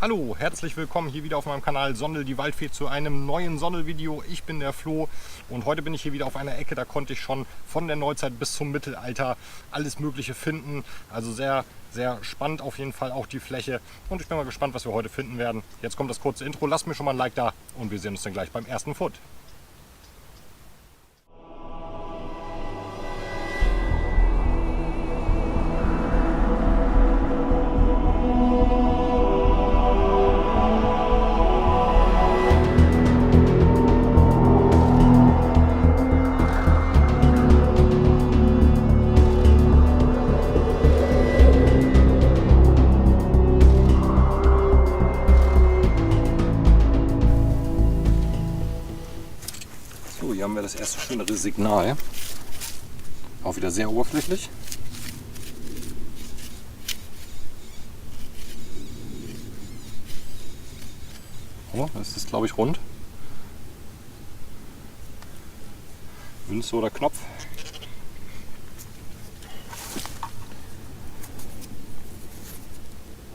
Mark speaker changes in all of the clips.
Speaker 1: Hallo, herzlich willkommen hier wieder auf meinem Kanal Sondel die Waldfee zu einem neuen Sondel-Video. Ich bin der Flo und heute bin ich hier wieder auf einer Ecke, da konnte ich schon von der Neuzeit bis zum Mittelalter alles Mögliche finden. Also sehr, sehr spannend auf jeden Fall auch die Fläche und ich bin mal gespannt, was wir heute finden werden. Jetzt kommt das kurze Intro, lasst mir schon mal ein Like da und wir sehen uns dann gleich beim ersten Fund. Hier haben wir das erste schönere Signal. Auch wieder sehr oberflächlich. Oh, das ist, glaube ich, rund. Münze oder Knopf.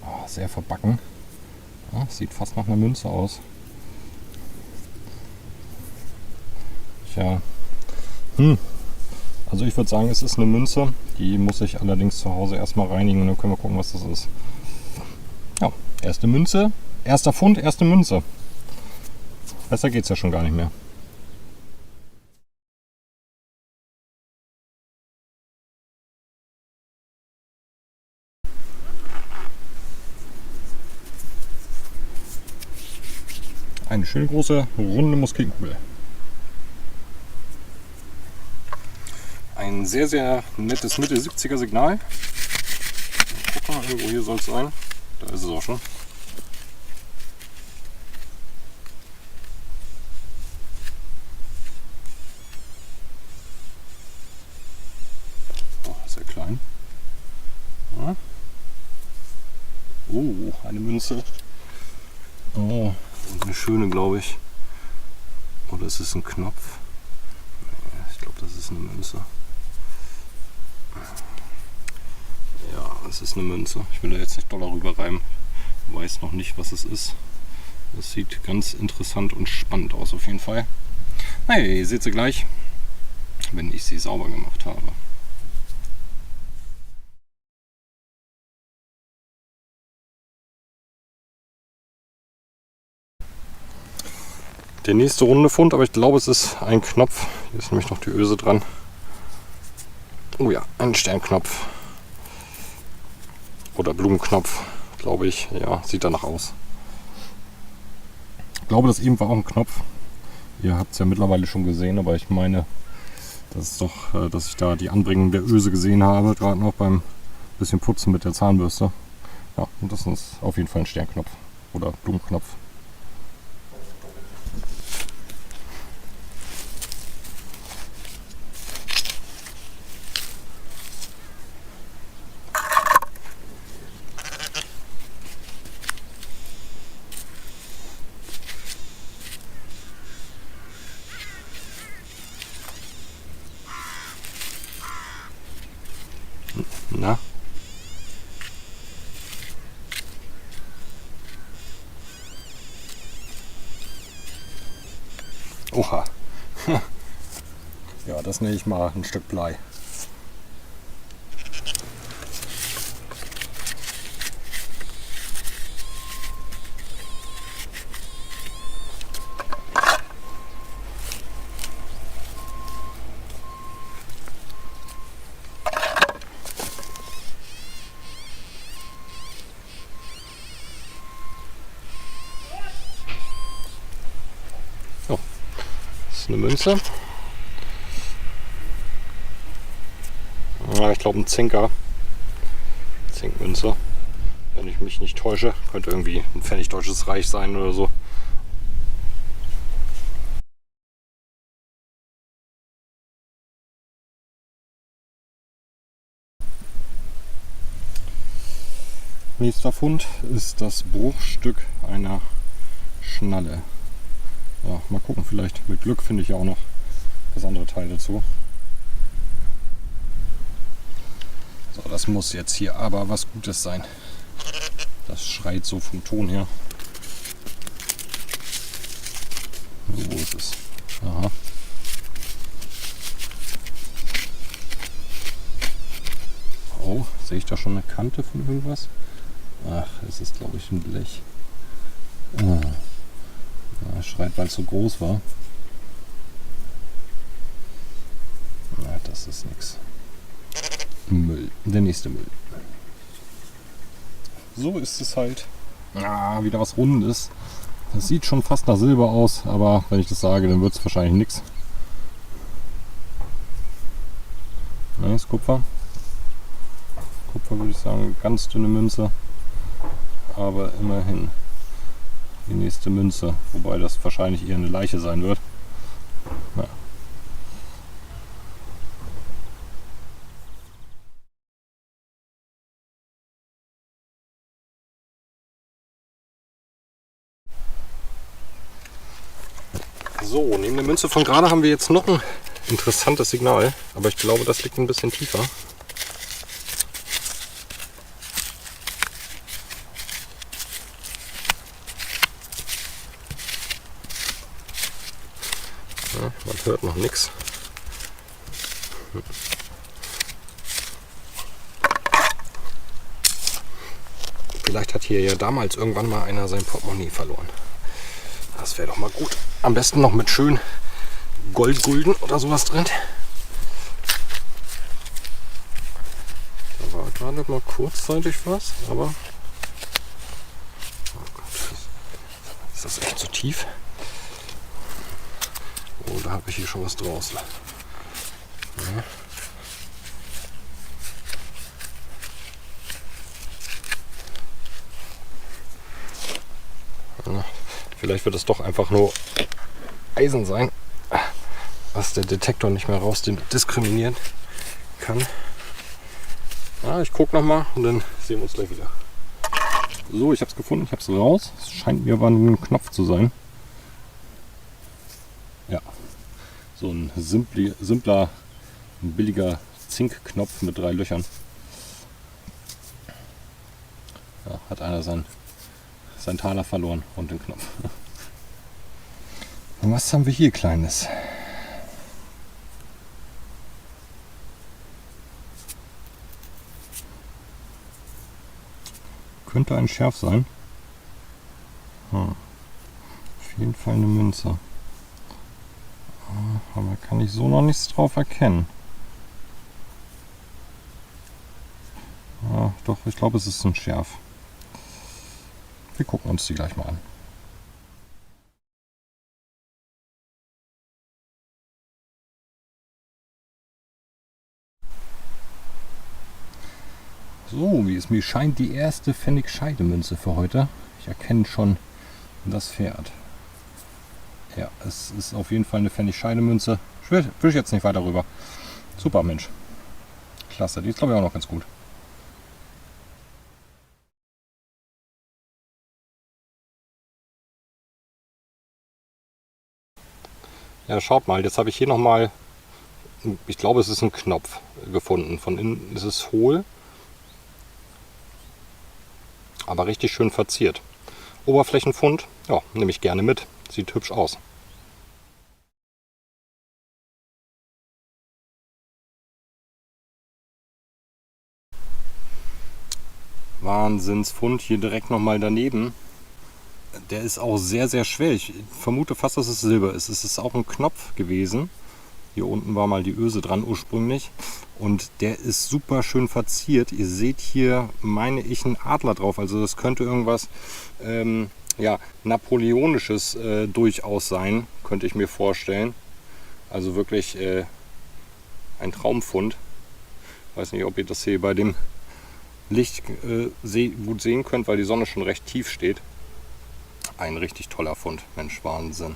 Speaker 1: Oh, sehr verbacken. Ja, sieht fast nach einer Münze aus. Ja. Also ich würde sagen, es ist eine Münze. Die muss ich allerdings zu Hause erstmal reinigen und dann können wir gucken, was das ist. Ja, erste Münze, erster Fund, erste Münze. Besser geht's ja schon gar nicht mehr. Eine schöne große, runde Musketenkugel. Ein sehr, sehr nettes Mitte 70er Signal. Guck mal, irgendwo hier soll es sein. Da ist es auch schon. Oh, sehr klein. Ja. Eine Münze. Oh, und eine schöne, glaube ich. Oder ist es ein Knopf? Ich glaube, das ist eine Münze. Ja, es ist eine Münze. Ich will da jetzt nicht doll darüber reiben. Weiß noch nicht, was es ist. Das sieht ganz interessant und spannend aus auf jeden Fall. Naja, ihr seht sie gleich, wenn ich sie sauber gemacht habe. Der nächste runde Fund, aber ich glaube, es ist ein Knopf. Hier ist nämlich noch die Öse dran. Oh ja, ein Sternknopf. Oder Blumenknopf, glaube ich. Ja, sieht danach aus. Ich glaube, das eben war auch ein Knopf. Ihr habt es ja mittlerweile schon gesehen, aber ich meine, dass ich da die Anbringung der Öse gesehen habe, gerade noch beim bisschen Putzen mit der Zahnbürste. Ja, und das ist auf jeden Fall ein Sternknopf oder Blumenknopf. Na? Oha. Ja, das nenne ich mal ein Stück Blei. So, das ist eine Münze. Ja, ich glaube ein Zinker. Zinkmünze. Wenn ich mich nicht täusche. Könnte irgendwie ein Pfennig Deutsches Reich sein oder so. Nächster Fund ist das Bruchstück einer Schnalle. Ja, mal gucken, vielleicht mit Glück finde ich ja auch noch das andere Teil dazu. So, das muss jetzt hier aber was Gutes sein. Das schreit so vom Ton her. Wo ist es? Aha. Oh, sehe ich da schon eine Kante von irgendwas? Ach, es ist glaube ich ein Blech. Ah. Ja, schreit, weil es so groß war. Na, das ist nichts. Müll. Der nächste Müll. So ist es halt. Ah, wieder was Rundes. Das sieht schon fast nach Silber aus, aber wenn ich das sage, dann wird es wahrscheinlich nichts. Ne, ist Kupfer. Kupfer würde ich sagen, ganz dünne Münze. Aber immerhin die nächste Münze. Wobei das wahrscheinlich eher eine Leiche sein wird. Ja. So, neben der Münze von gerade haben wir jetzt noch ein interessantes Signal, aber ich glaube, das liegt ein bisschen tiefer. Ja, man hört noch nichts. Vielleicht hat hier ja damals irgendwann mal einer sein Portemonnaie verloren. Das wäre doch mal gut. Am besten noch mit schön Goldgulden oder sowas drin. Da war gerade mal kurzzeitig was, aber oh Gott, ist das echt so tief? Oh, da habe ich hier schon was draußen. Ja. Vielleicht wird es doch einfach nur Eisen sein, was der Detektor nicht mehr raus diskriminieren kann. Ja, ich gucke nochmal und dann sehen wir uns gleich wieder. So, ich habe es gefunden, ich habe es raus. Es scheint mir aber ein Knopf zu sein. Ja, so ein simpler, ein billiger Zinkknopf mit 3 Löchern. Ja, hat einer sein Taler verloren und den Knopf. Und was haben wir hier Kleines? Könnte ein Schärf sein. Auf jeden Fall eine Münze. Aber kann ich so noch nichts drauf erkennen. Ja, doch, ich glaube, es ist ein Schärf. Wir gucken uns die gleich mal an. So, wie es mir scheint, die erste Pfennig-Scheidemünze für heute. Ich erkenne schon das Pferd. Ja, es ist auf jeden Fall eine Pfennig-Scheidemünze. Will ich jetzt nicht weiter rüber. Super, Mensch. Klasse, die ist glaube ich auch noch ganz gut. Ja, schaut mal, jetzt habe ich hier nochmal, ich glaube es ist ein Knopf gefunden. Von innen ist es hohl, aber richtig schön verziert. Oberflächenfund, ja, nehme ich gerne mit. Sieht hübsch aus. Wahnsinnsfund hier direkt nochmal daneben. Der ist auch sehr, sehr schwer. Ich vermute fast, dass es Silber ist. Es ist auch ein Knopf gewesen. Hier unten war mal die Öse dran ursprünglich. Und der ist super schön verziert. Ihr seht hier, meine ich, einen Adler drauf. Also das könnte irgendwas ja, Napoleonisches durchaus sein, könnte ich mir vorstellen. Also wirklich ein Traumfund. Ich weiß nicht, ob ihr das hier bei dem Licht gut sehen könnt, weil die Sonne schon recht tief steht. Ein richtig toller Fund. Mensch, Wahnsinn.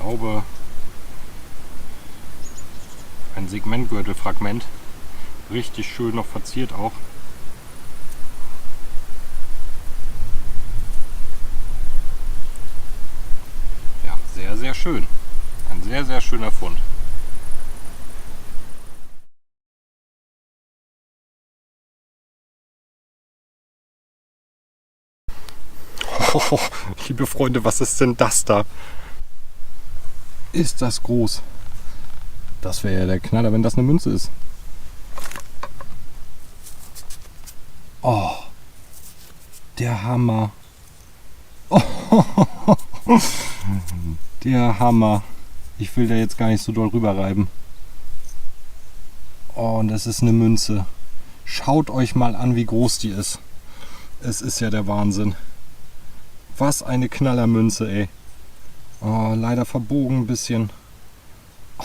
Speaker 1: glaube, ein Segmentgürtelfragment. Richtig schön noch verziert auch. Ja, sehr, sehr schön. Ein sehr, sehr schöner Fund. Oh, liebe Freunde, was ist denn das da? Ist das groß? Das wäre ja der Knaller, wenn das eine Münze ist. Oh, der Hammer. Oh, der Hammer. Ich will da jetzt gar nicht so doll rüberreiben. Oh, und das ist eine Münze. Schaut euch mal an, wie groß die ist. Es ist ja der Wahnsinn. Was eine Knallermünze, ey. Oh, leider verbogen ein bisschen. Oh.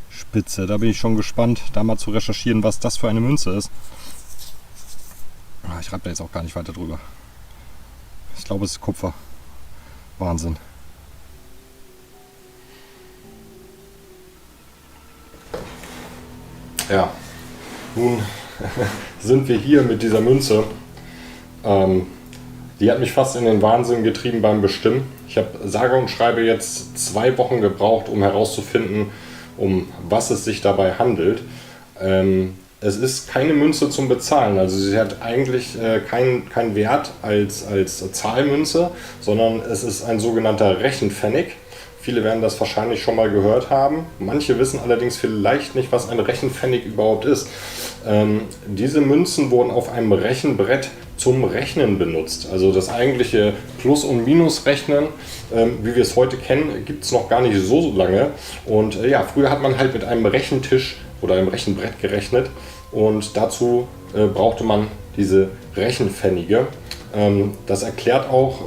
Speaker 1: Spitze, da bin ich schon gespannt, da mal zu recherchieren, was das für eine Münze ist. Ich reibe da jetzt auch gar nicht weiter drüber. Ich glaube, es ist Kupfer. Wahnsinn. Ja, nun sind wir hier mit dieser Münze. Die hat mich fast in den Wahnsinn getrieben beim Bestimmen. Ich habe sage und schreibe jetzt 2 Wochen gebraucht, um herauszufinden, um was es sich dabei handelt. Es ist keine Münze zum Bezahlen, also sie hat eigentlich keinen Wert als Zahlmünze, sondern es ist ein sogenannter Rechenpfennig. Viele werden das wahrscheinlich schon mal gehört haben. Manche wissen allerdings vielleicht nicht, was ein Rechenpfennig überhaupt ist. Diese Münzen wurden auf einem Rechenbrett zum Rechnen benutzt. Also das eigentliche Plus- und Minusrechnen, wie wir es heute kennen, gibt es noch gar nicht so lange. Und ja, früher hat man halt mit einem Rechentisch oder einem Rechenbrett gerechnet. Und dazu brauchte man diese Rechenpfennige. Das erklärt auch,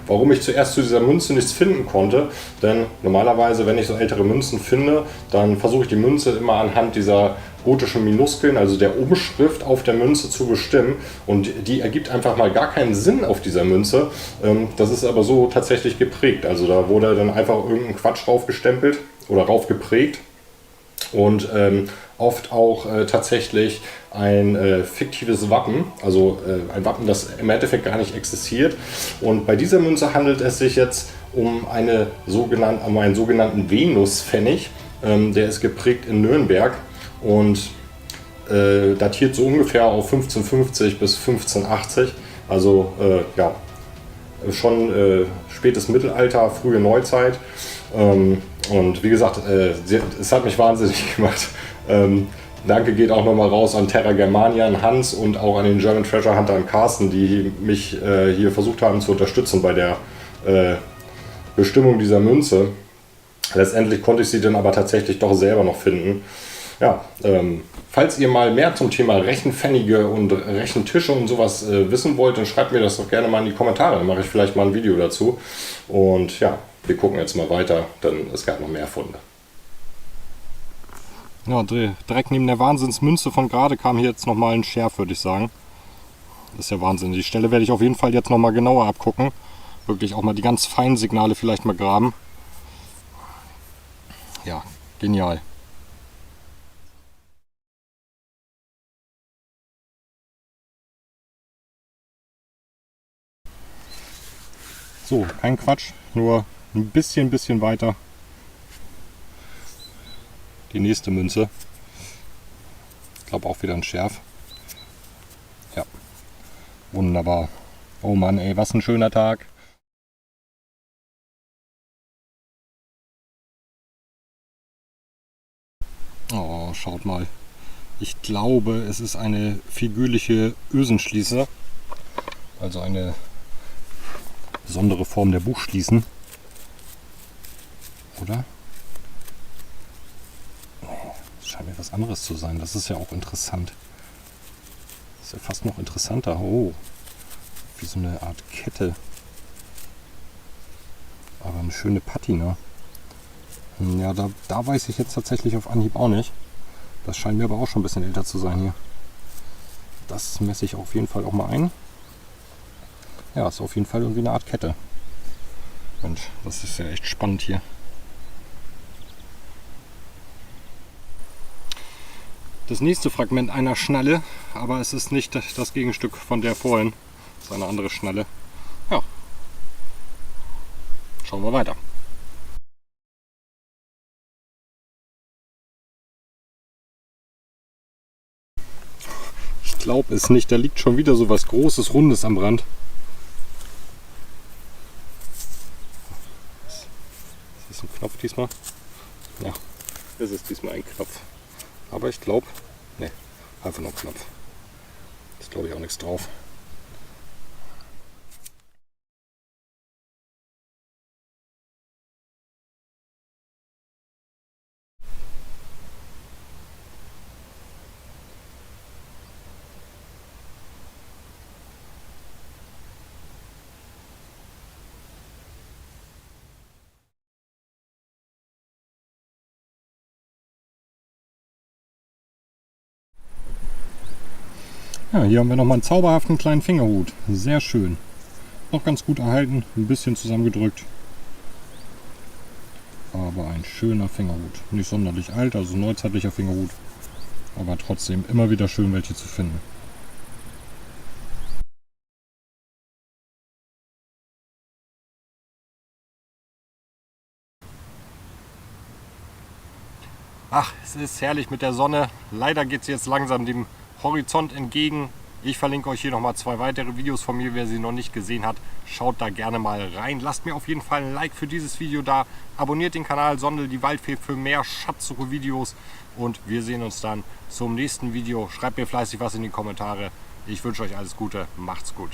Speaker 1: warum ich zuerst zu dieser Münze nichts finden konnte. Denn normalerweise, wenn ich so ältere Münzen finde, dann versuche ich die Münze immer anhand dieser gotischen Minuskeln, also der Umschrift auf der Münze zu bestimmen. Und die ergibt einfach mal gar keinen Sinn auf dieser Münze. Das ist aber so tatsächlich geprägt. Also da wurde dann einfach irgendein Quatsch draufgestempelt oder draufgeprägt. Und oft auch tatsächlich ein fiktives Wappen, also ein Wappen, das im Endeffekt gar nicht existiert. Und bei dieser Münze handelt es sich jetzt um einen sogenannten Venuspfennig. Der ist geprägt in Nürnberg und datiert so ungefähr auf 1550 bis 1580. Also ja, schon spätes Mittelalter, frühe Neuzeit. Und wie gesagt, es hat mich wahnsinnig gemacht. Danke geht auch nochmal raus an Terra Germania, an Hans und auch an den German Treasure Hunter und Carsten, die mich hier versucht haben zu unterstützen bei der Bestimmung dieser Münze. Letztendlich konnte ich sie dann aber tatsächlich doch selber noch finden. Ja, falls ihr mal mehr zum Thema Rechenpfennige und Rechentische und sowas wissen wollt, dann schreibt mir das doch gerne mal in die Kommentare. Dann mache ich vielleicht mal ein Video dazu. Und ja, wir gucken jetzt mal weiter, denn es gab noch mehr Funde. Ja, direkt neben der Wahnsinnsmünze von gerade kam hier jetzt nochmal ein Schärf, würde ich sagen. Das ist ja Wahnsinn. Die Stelle werde ich auf jeden Fall jetzt nochmal genauer abgucken. Wirklich auch mal die ganz feinen Signale vielleicht mal graben. Ja, genial. So, kein Quatsch, nur ein bisschen weiter. Die nächste Münze. Ich glaube auch wieder ein Schärf. Ja, wunderbar. Oh Mann, ey, was ein schöner Tag. Oh, schaut mal. Ich glaube, es ist eine figürliche Ösenschließe. Also eine besondere Form der Buchschließen. Oder? Das scheint mir was anderes zu sein. Das ist ja auch interessant. Das ist ja fast noch interessanter. Oh, wie so eine Art Kette. Aber eine schöne Patina. Ja, da weiß ich jetzt tatsächlich auf Anhieb auch nicht. Das scheint mir aber auch schon ein bisschen älter zu sein hier. Das messe ich auf jeden Fall auch mal ein. Ja, ist auf jeden Fall irgendwie eine Art Kette. Und das ist ja echt spannend hier. Das nächste Fragment einer Schnalle, aber es ist nicht das Gegenstück von der vorhin. Es ist eine andere Schnalle. Ja. Schauen wir weiter. Ich glaube es nicht, da liegt schon wieder so was Großes, Rundes am Rand. Ist das ein Knopf diesmal? Ja, es ist diesmal ein Knopf. Aber ich glaube, ne, einfach nur ein Knopf. Ist glaube ich auch nichts drauf. Ja, hier haben wir nochmal einen zauberhaften kleinen Fingerhut. Sehr schön. Noch ganz gut erhalten, ein bisschen zusammengedrückt. Aber ein schöner Fingerhut. Nicht sonderlich alt, also neuzeitlicher Fingerhut. Aber trotzdem immer wieder schön, welche zu finden. Ach, es ist herrlich mit der Sonne. Leider geht es jetzt langsam dem Horizont entgegen. Ich verlinke euch hier nochmal 2 weitere Videos von mir, wer sie noch nicht gesehen hat. Schaut da gerne mal rein. Lasst mir auf jeden Fall ein Like für dieses Video da. Abonniert den Kanal Sondel die Waldfee für mehr Schatzsuche-Videos. Und wir sehen uns dann zum nächsten Video. Schreibt mir fleißig was in die Kommentare. Ich wünsche euch alles Gute. Macht's gut.